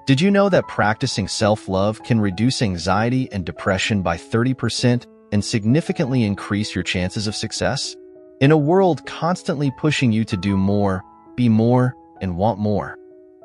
Did you know that practicing self-love can reduce anxiety and depression by 30% and significantly increase your chances of success? In a world constantly pushing you to do more, be more, and want more,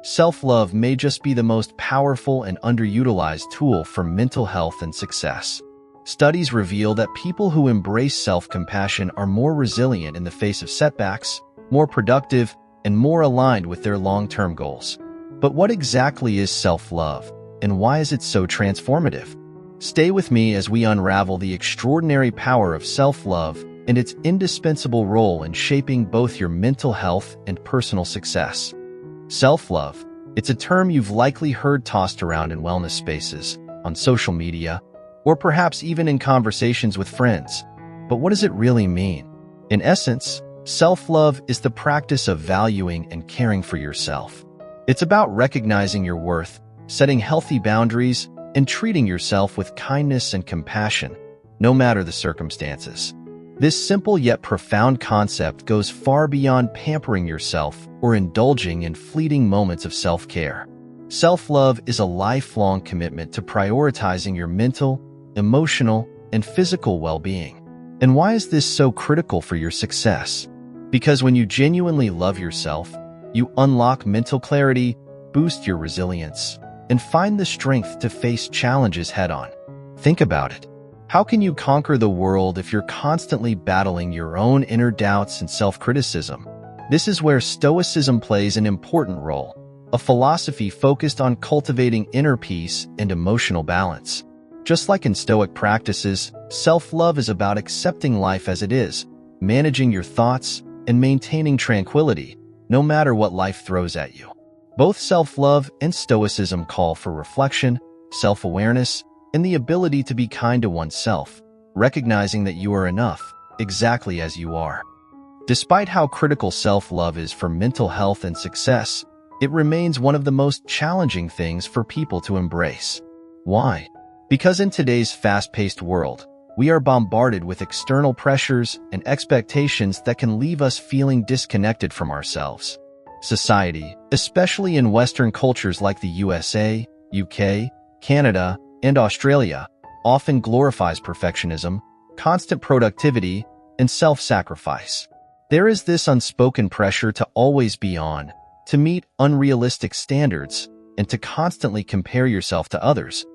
self-love may just be the most powerful and underutilized tool for mental health and success. Studies reveal that people who embrace self-compassion are more resilient in the face of setbacks, more productive, and more aligned with their long-term goals. But what exactly is self-love, and why is it so transformative? Stay with me as we unravel the extraordinary power of self-love and its indispensable role in shaping both your mental health and personal success. Self-love, it's a term you've likely heard tossed around in wellness spaces, on social media, or perhaps even in conversations with friends. But what does it really mean? In essence, self-love is the practice of valuing and caring for yourself. It's about recognizing your worth, setting healthy boundaries, and treating yourself with kindness and compassion, no matter the circumstances. This simple yet profound concept goes far beyond pampering yourself or indulging in fleeting moments of self-care. Self-love is a lifelong commitment to prioritizing your mental, emotional, and physical well-being. And why is this so critical for your success? Because when you genuinely love yourself, you unlock mental clarity, boost your resilience, and find the strength to face challenges head-on. Think about it. How can you conquer the world if you're constantly battling your own inner doubts and self-criticism? This is where stoicism plays an important role, a philosophy focused on cultivating inner peace and emotional balance. Just like in Stoic practices, self-love is about accepting life as it is, managing your thoughts, and maintaining tranquility, no matter what life throws at you. Both self-love and stoicism call for reflection, self-awareness, and the ability to be kind to oneself, recognizing that you are enough, exactly as you are. Despite how critical self-love is for mental health and success, it remains one of the most challenging things for people to embrace. Why? Because in today's fast-paced world, we are bombarded with external pressures and expectations that can leave us feeling disconnected from ourselves. Society, especially in Western cultures like the USA, UK, Canada, and Australia, often glorifies perfectionism, constant productivity, and self-sacrifice. There is this unspoken pressure to always be on, to meet unrealistic standards, and to constantly compare yourself to others,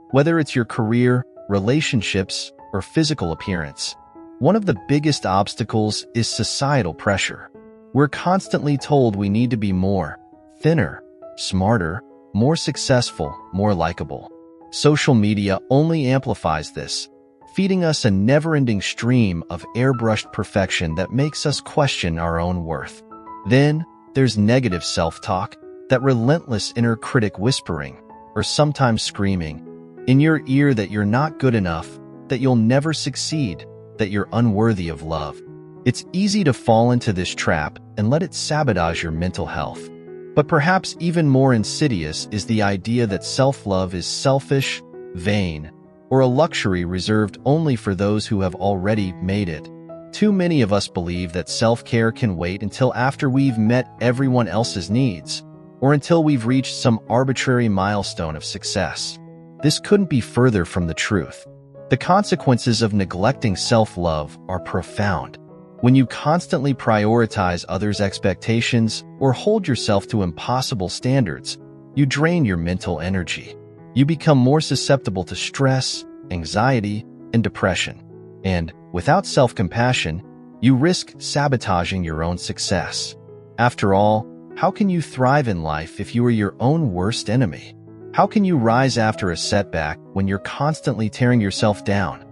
whether it's your career, relationships, or physical appearance. One of the biggest obstacles is societal pressure. We're constantly told we need to be more, thinner, smarter, more successful, more likable. Social media only amplifies this, feeding us a never-ending stream of airbrushed perfection that makes us question our own worth. Then, there's negative self-talk, that relentless inner critic whispering, or sometimes screaming, in your ear that you're not good enough, that you'll never succeed, that you're unworthy of love. It's easy to fall into this trap and let it sabotage your mental health. But perhaps even more insidious is the idea that self-love is selfish, vain, or a luxury reserved only for those who have already made it. Too many of us believe that self-care can wait until after we've met everyone else's needs, or until we've reached some arbitrary milestone of success. This couldn't be further from the truth. The consequences of neglecting self-love are profound. When you constantly prioritize others' expectations or hold yourself to impossible standards, you drain your mental energy. You become more susceptible to stress, anxiety, and depression. And, without self-compassion, you risk sabotaging your own success. After all, how can you thrive in life if you are your own worst enemy? How can you rise after a setback when you're constantly tearing yourself down?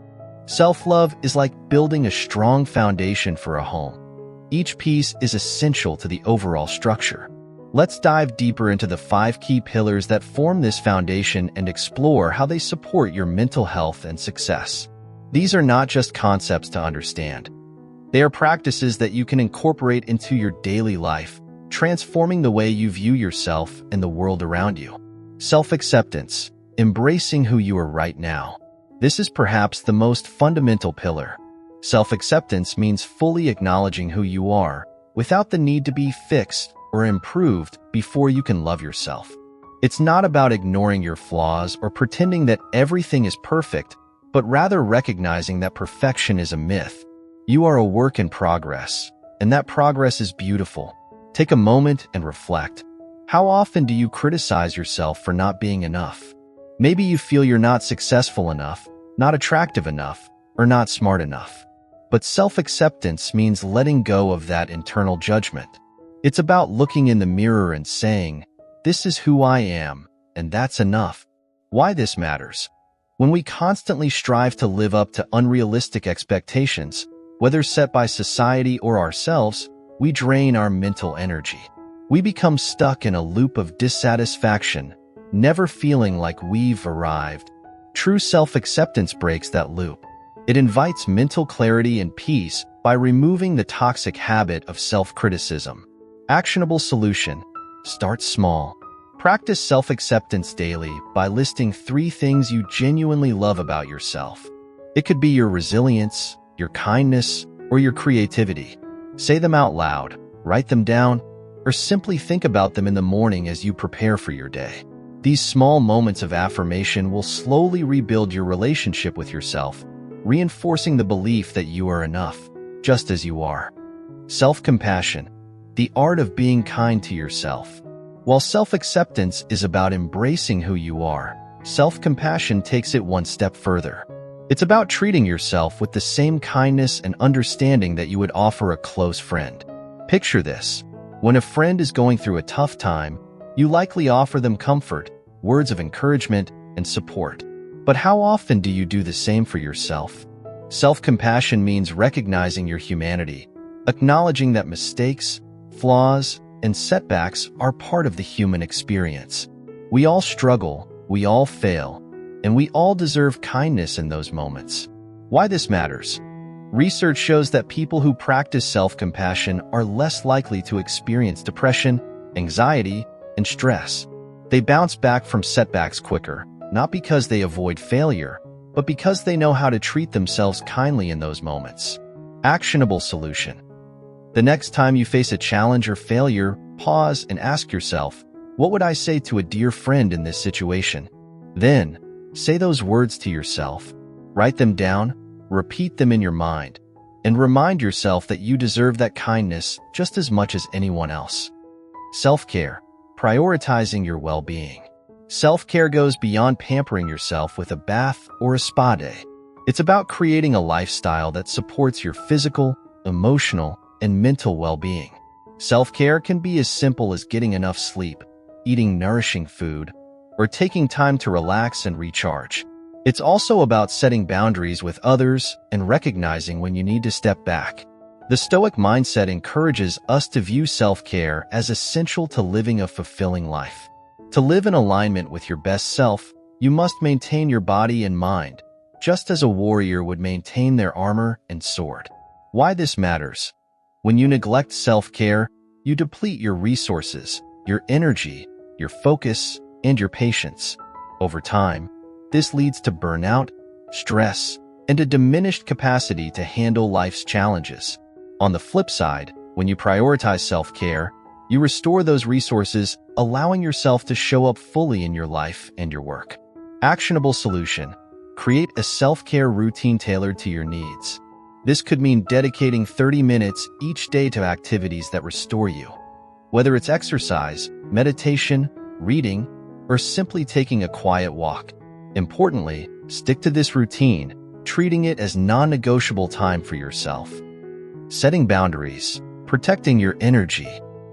Self-love is like building a strong foundation for a home. Each piece is essential to the overall structure. Let's dive deeper into the 5 key pillars that form this foundation and explore how they support your mental health and success. These are not just concepts to understand. They are practices that you can incorporate into your daily life, transforming the way you view yourself and the world around you. Self-acceptance, embracing who you are right now. This is perhaps the most fundamental pillar. Self-acceptance means fully acknowledging who you are, without the need to be fixed or improved before you can love yourself. It's not about ignoring your flaws or pretending that everything is perfect, but rather recognizing that perfection is a myth. You are a work in progress, and that progress is beautiful. Take a moment and reflect. How often do you criticize yourself for not being enough? Maybe you feel you're not successful enough, not attractive enough, or not smart enough. But self-acceptance means letting go of that internal judgment. It's about looking in the mirror and saying, "This is who I am, and that's enough." Why this matters? When we constantly strive to live up to unrealistic expectations, whether set by society or ourselves, we drain our mental energy. We become stuck in a loop of dissatisfaction, never feeling like we've arrived. True self-acceptance breaks that loop. It invites mental clarity and peace by removing the toxic habit of self-criticism. Actionable solution: start small. Practice self-acceptance daily by listing 3 things you genuinely love about yourself. It could be your resilience, your kindness, or your creativity. Say them out loud, write them down, or simply think about them in the morning as you prepare for your day. These small moments of affirmation will slowly rebuild your relationship with yourself, reinforcing the belief that you are enough, just as you are. Self-compassion, the art of being kind to yourself. While self-acceptance is about embracing who you are, self-compassion takes it one step further. It's about treating yourself with the same kindness and understanding that you would offer a close friend. Picture this. When a friend is going through a tough time, you likely offer them comfort, words of encouragement, and support. But how often do you do the same for yourself? Self-compassion means recognizing your humanity, acknowledging that mistakes, flaws, and setbacks are part of the human experience. We all struggle, we all fail, and we all deserve kindness in those moments. Why this matters? Research shows that people who practice self-compassion are less likely to experience depression, anxiety, and stress. They bounce back from setbacks quicker, not because they avoid failure, but because they know how to treat themselves kindly in those moments. Actionable solution. The next time you face a challenge or failure, pause and ask yourself, what would I say to a dear friend in this situation? Then, say those words to yourself. Write them down, repeat them in your mind, and remind yourself that you deserve that kindness just as much as anyone else. Self-care, prioritizing your well-being. Self-care goes beyond pampering yourself with a bath or a spa day. It's about creating a lifestyle that supports your physical, emotional, and mental well-being. Self-care can be as simple as getting enough sleep, eating nourishing food, or taking time to relax and recharge. It's also about setting boundaries with others and recognizing when you need to step back. The Stoic mindset encourages us to view self-care as essential to living a fulfilling life. To live in alignment with your best self, you must maintain your body and mind, just as a warrior would maintain their armor and sword. Why this matters? When you neglect self-care, you deplete your resources, your energy, your focus, and your patience. Over time, this leads to burnout, stress, and a diminished capacity to handle life's challenges. On the flip side, when you prioritize self-care, you restore those resources, allowing yourself to show up fully in your life and your work. Actionable solution: create a self-care routine tailored to your needs. This could mean dedicating 30 minutes each day to activities that restore you. Whether it's exercise, meditation, reading, or simply taking a quiet walk. Importantly, stick to this routine, treating it as non-negotiable time for yourself. Setting boundaries, protecting your energy.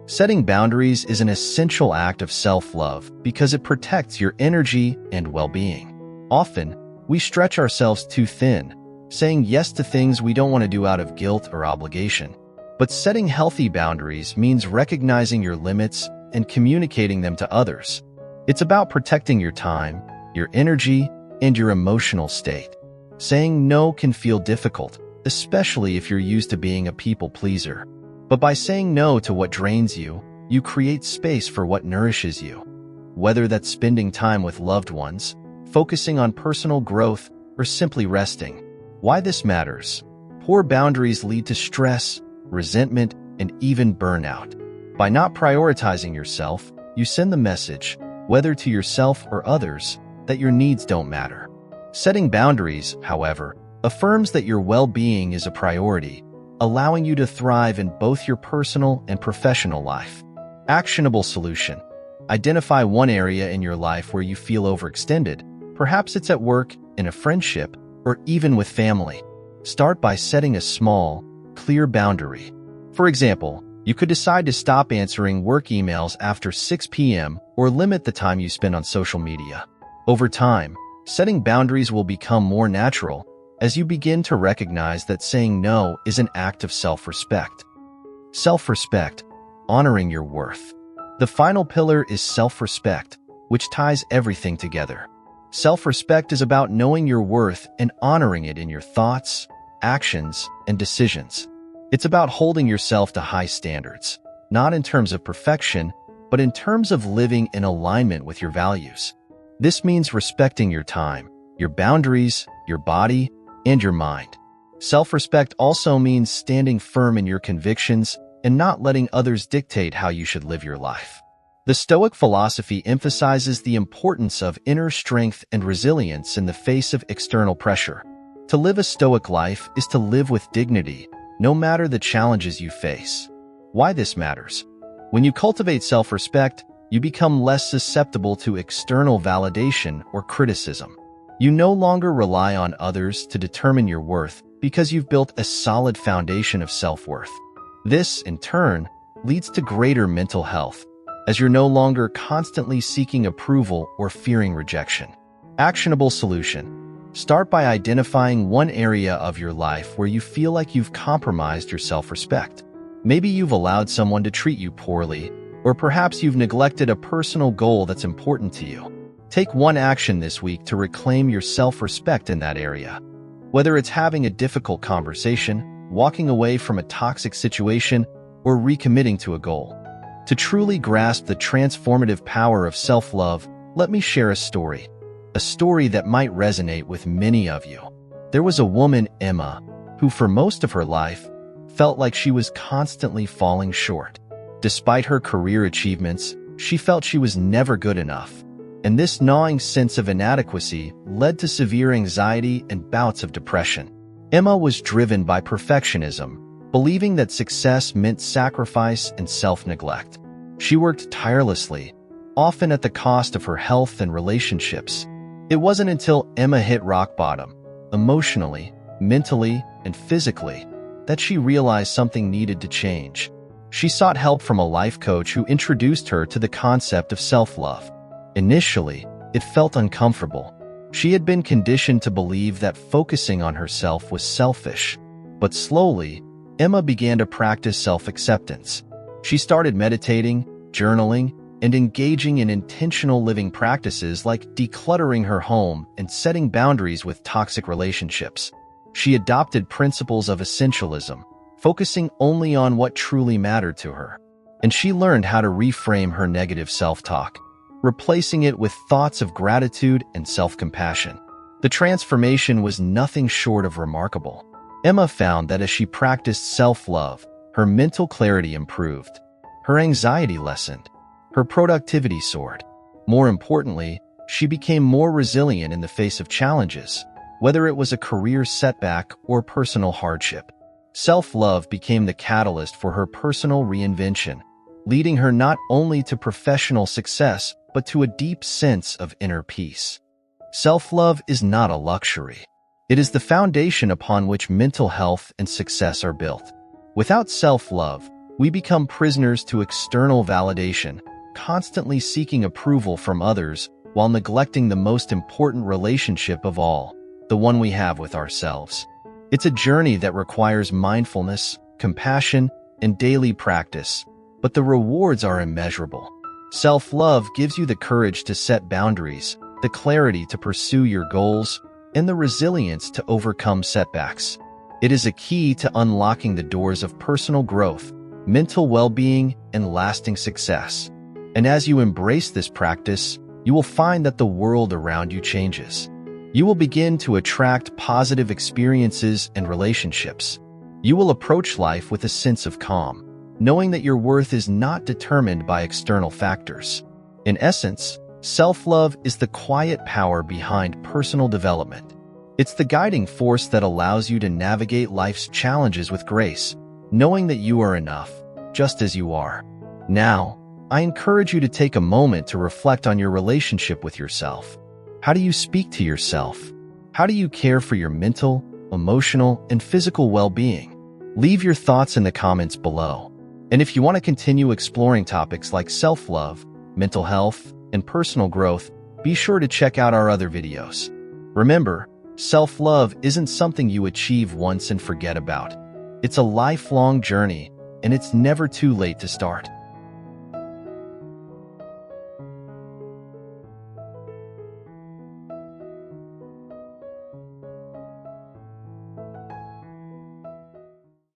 Setting boundaries is an essential act of self-love because it protects your energy and well-being. Often, we stretch ourselves too thin, saying yes to things we don't want to do out of guilt or obligation. But setting healthy boundaries means recognizing your limits and communicating them to others. It's about protecting your time, your energy, and your emotional state. Saying no can feel difficult, especially if you're used to being a people pleaser. But by saying no to what drains you, you create space for what nourishes you. Whether that's spending time with loved ones, focusing on personal growth, or simply resting. Why this matters? Poor boundaries lead to stress, resentment, and even burnout. By not prioritizing yourself, you send the message, whether to yourself or others, that your needs don't matter. Setting boundaries, however, affirms that your well-being is a priority, allowing you to thrive in both your personal and professional life. Actionable solution. Identify one area in your life where you feel overextended. Perhaps it's at work, in a friendship, or even with family. Start by setting a small, clear boundary. For example, you could decide to stop answering work emails after 6 p.m. or limit the time you spend on social media. Over time, setting boundaries will become more natural as you begin to recognize that saying no is an act of self-respect. Self-respect, honoring your worth. The final pillar is self-respect, which ties everything together. Self-respect is about knowing your worth and honoring it in your thoughts, actions, and decisions. It's about holding yourself to high standards, not in terms of perfection, but in terms of living in alignment with your values. This means respecting your time, your boundaries, your body, and your mind. Self-respect also means standing firm in your convictions and not letting others dictate how you should live your life. The Stoic philosophy emphasizes the importance of inner strength and resilience in the face of external pressure. To live a Stoic life is to live with dignity, no matter the challenges you face. Why this matters? When you cultivate self-respect, you become less susceptible to external validation or criticism. You no longer rely on others to determine your worth because you've built a solid foundation of self-worth. This, in turn, leads to greater mental health, as you're no longer constantly seeking approval or fearing rejection. Actionable solution. Start by identifying one area of your life where you feel like you've compromised your self-respect. Maybe you've allowed someone to treat you poorly, or perhaps you've neglected a personal goal that's important to you. Take one action this week to reclaim your self-respect in that area. Whether it's having a difficult conversation, walking away from a toxic situation, or recommitting to a goal. To truly grasp the transformative power of self-love, let me share a story that might resonate with many of you. There was a woman, Emma, who for most of her life felt like she was constantly falling short. Despite her career achievements, she felt she was never good enough, and this gnawing sense of inadequacy led to severe anxiety and bouts of depression. Emma was driven by perfectionism, believing that success meant sacrifice and self-neglect. She worked tirelessly, often at the cost of her health and relationships. It wasn't until Emma hit rock bottom, emotionally, mentally, and physically, that she realized something needed to change. She sought help from a life coach who introduced her to the concept of self-love. Initially, it felt uncomfortable. She had been conditioned to believe that focusing on herself was selfish. But slowly, Emma began to practice self-acceptance. She started meditating, journaling, and engaging in intentional living practices like decluttering her home and setting boundaries with toxic relationships. She adopted principles of essentialism, focusing only on what truly mattered to her. And she learned how to reframe her negative self-talk, replacing it with thoughts of gratitude and self-compassion. The transformation was nothing short of remarkable. Emma found that as she practiced self-love, her mental clarity improved, her anxiety lessened, her productivity soared. More importantly, she became more resilient in the face of challenges, whether it was a career setback or personal hardship. Self-love became the catalyst for her personal reinvention, leading her not only to professional success, but to a deep sense of inner peace. Self-love is not a luxury. It is the foundation upon which mental health and success are built. Without self-love, we become prisoners to external validation, constantly seeking approval from others while neglecting the most important relationship of all, the one we have with ourselves. It's a journey that requires mindfulness, compassion, and daily practice, but the rewards are immeasurable. Self-love gives you the courage to set boundaries, the clarity to pursue your goals, and the resilience to overcome setbacks. It is a key to unlocking the doors of personal growth, mental well-being, and lasting success. And as you embrace this practice, you will find that the world around you changes. You will begin to attract positive experiences and relationships. You will approach life with a sense of calm, knowing that your worth is not determined by external factors. In essence, Self-love is the quiet power behind personal development. It's the guiding force that allows you to navigate life's challenges with grace, knowing that you are enough, just as you are. Now, I encourage you to take a moment to reflect on your relationship with yourself. How do you speak to yourself? How do you care for your mental, emotional, and physical well-being? Leave your thoughts in the comments below. And if you want to continue exploring topics like self-love, mental health, and personal growth, be sure to check out our other videos. Remember, self-love isn't something you achieve once and forget about. It's a lifelong journey, and it's never too late to start.